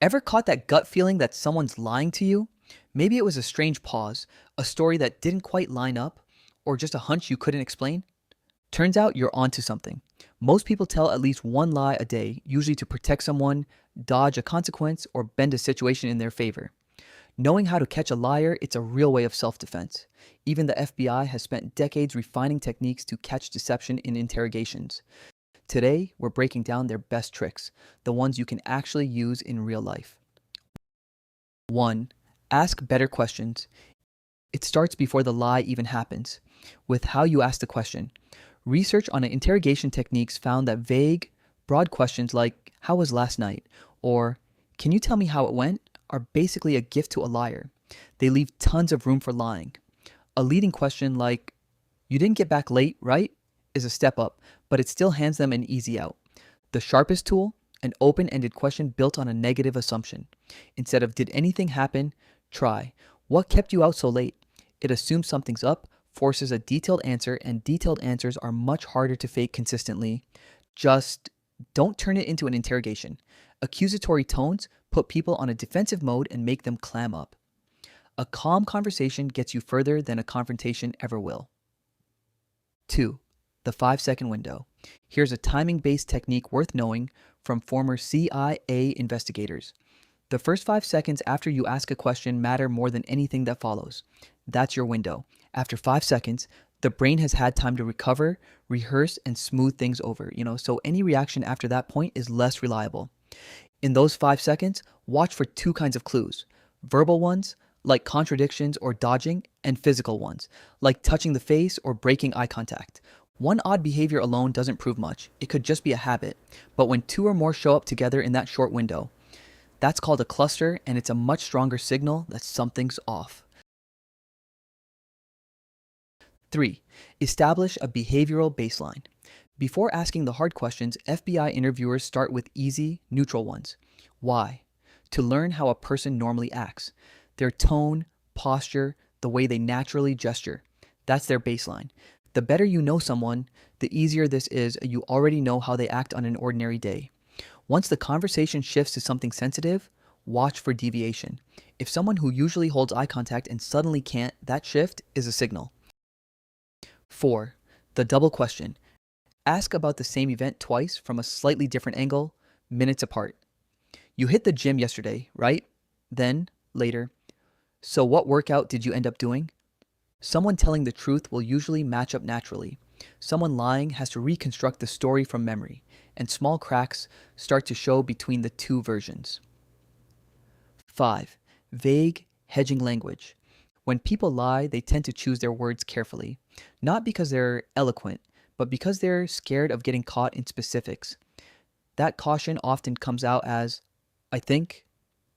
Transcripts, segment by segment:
Ever caught that gut feeling that someone's lying to you? Maybe it was a strange pause, a story that didn't quite line up, or just a hunch you couldn't explain? Turns out you're onto something. Most people tell at least one lie a day, usually to protect someone, dodge a consequence, or bend a situation in their favor. Knowing how to catch a liar, it's a real way of self-defense. Even the FBI has spent decades refining techniques to catch deception in interrogations. Today, we're breaking down their best tricks, the ones you can actually use in real life. 1. Ask better questions. It starts before the lie even happens, with how you ask the question. Research on interrogation techniques found that vague, broad questions like, "How was last night?" or "Can you tell me how it went?" are basically a gift to a liar. They leave tons of room for lying. A leading question like, "You didn't get back late, right?" is a step up, but it still hands them an easy out. The sharpest tool? An open-ended question built on a negative assumption. Instead of "Did anything happen?" try, "What kept you out so late?" It assumes something's up, forces a detailed answer, and detailed answers are much harder to fake consistently. Just don't turn it into an interrogation. Accusatory tones put people on a defensive mode and make them clam up. A calm conversation gets you further than a confrontation ever will. 2. The 5-second window. Here's a timing-based technique worth knowing from former CIA investigators. The first 5 seconds after you ask a question matter more than anything that follows. That's your window. After 5 seconds, the brain has had time to recover, rehearse, and smooth things over, so any reaction after that point is less reliable. In those 5 seconds, watch for two kinds of clues. Verbal ones, like contradictions or dodging, and physical ones, like touching the face or breaking eye contact. One odd behavior alone doesn't prove much. It could just be a habit. But when two or more show up together in that short window, that's called a cluster, and it's a much stronger signal that something's off. 3. Establish a behavioral baseline. Before asking the hard questions, FBI interviewers start with easy, neutral ones. Why? To learn how a person normally acts. Their tone, posture, the way they naturally gesture. That's their baseline. The better you know someone, the easier this is. You already know how they act on an ordinary day. Once the conversation shifts to something sensitive, watch for deviation. If someone who usually holds eye contact and suddenly can't, that shift is a signal. 4. The double question. Ask about the same event twice from a slightly different angle, minutes apart. You hit the gym yesterday, right? Then, later. So what workout did you end up doing? Someone telling the truth will usually match up naturally. Someone lying has to reconstruct the story from memory, and small cracks start to show between the two versions. 5. Vague, hedging language. When people lie, they tend to choose their words carefully, not because they're eloquent, but because they're scared of getting caught in specifics. That caution often comes out as, "I think,"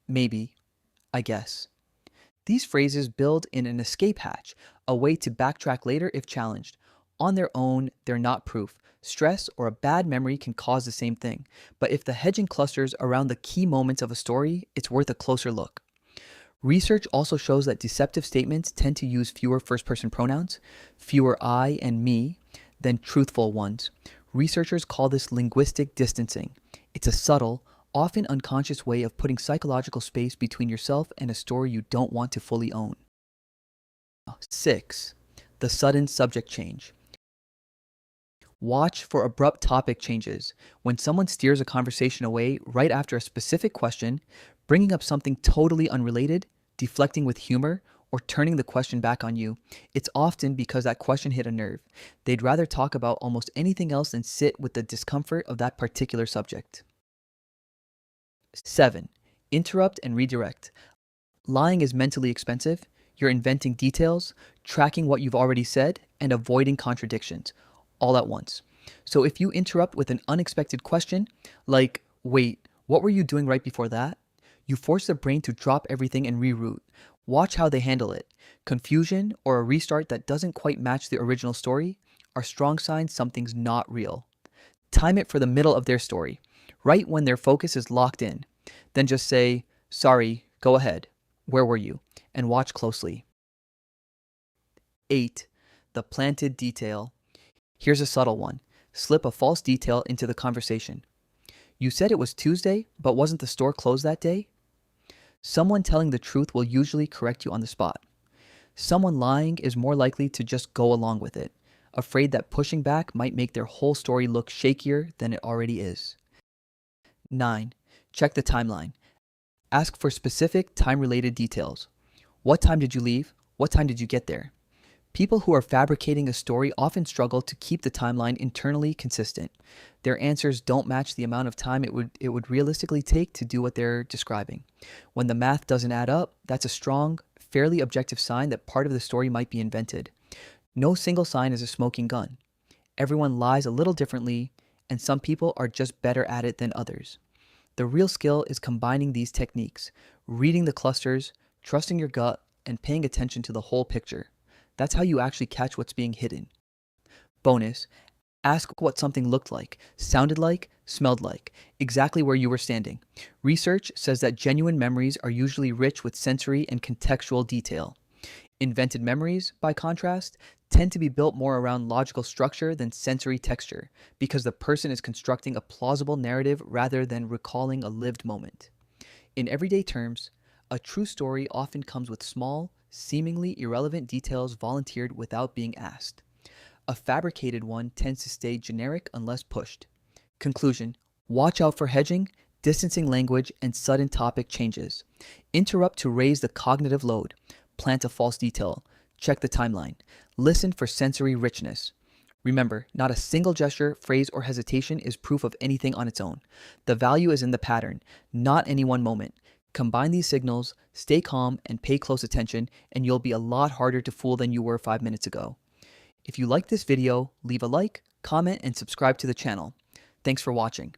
"maybe," "I guess." These phrases build in an escape hatch, a way to backtrack later if challenged. On their own, they're not proof. Stress or a bad memory can cause the same thing, but if the hedging clusters around the key moments of a story, it's worth a closer look. Research also shows that deceptive statements tend to use fewer first-person pronouns, fewer I and me, than truthful ones. Researchers call this linguistic distancing. It's a subtle, often unconscious way of putting psychological space between yourself and a story you don't want to fully own. 6. The sudden subject change. Watch for abrupt topic changes. When someone steers a conversation away right after a specific question, bringing up something totally unrelated, deflecting with humor, or turning the question back on you, it's often because that question hit a nerve. They'd rather talk about almost anything else than sit with the discomfort of that particular subject. 7. Interrupt and redirect. Lying is mentally expensive. You're inventing details, tracking what you've already said, and avoiding contradictions, all at once. So if you interrupt with an unexpected question, like, "Wait, what were you doing right before that?" you force the brain to drop everything and reroute. Watch how they handle it. Confusion or a restart that doesn't quite match the original story are strong signs something's not real. Time it for the middle of their story, right when their focus is locked in. Then just say, "Sorry, go ahead. Where were you?" and watch closely. 8. The planted detail. Here's a subtle one. Slip a false detail into the conversation. "You said it was Tuesday, but wasn't the store closed that day?" Someone telling the truth will usually correct you on the spot. Someone lying is more likely to just go along with it, afraid that pushing back might make their whole story look shakier than it already is. 9. Check the timeline. Ask for specific time related details. What time did you leave? What time did you get there? People who are fabricating a story often struggle to keep the timeline internally consistent. Their answers don't match the amount of time it would realistically take to do what they're describing. When the math doesn't add up, that's a strong, fairly objective sign that part of the story might be invented. No single sign is a smoking gun. Everyone lies a little differently, and some people are just better at it than others. The real skill is combining these techniques, reading the clusters, trusting your gut, and paying attention to the whole picture. That's how you actually catch what's being hidden. Bonus, ask what something looked like, sounded like, smelled like, exactly where you were standing. Research says that genuine memories are usually rich with sensory and contextual detail. Invented memories, by contrast, tend to be built more around logical structure than sensory texture, because the person is constructing a plausible narrative rather than recalling a lived moment. In everyday terms, a true story often comes with small, seemingly irrelevant details volunteered without being asked. A fabricated one tends to stay generic unless pushed. Conclusion: watch out for hedging, distancing language, and sudden topic changes. Interrupt to raise the cognitive load. Plant a false detail. Check the timeline. Listen for sensory richness. Remember, not a single gesture, phrase, or hesitation is proof of anything on its own. The value is in the pattern, not any one moment. Combine these signals, stay calm, and pay close attention, and you'll be a lot harder to fool than you were 5 minutes ago. If you like this video, leave a like, comment, and subscribe to the channel. Thanks for watching.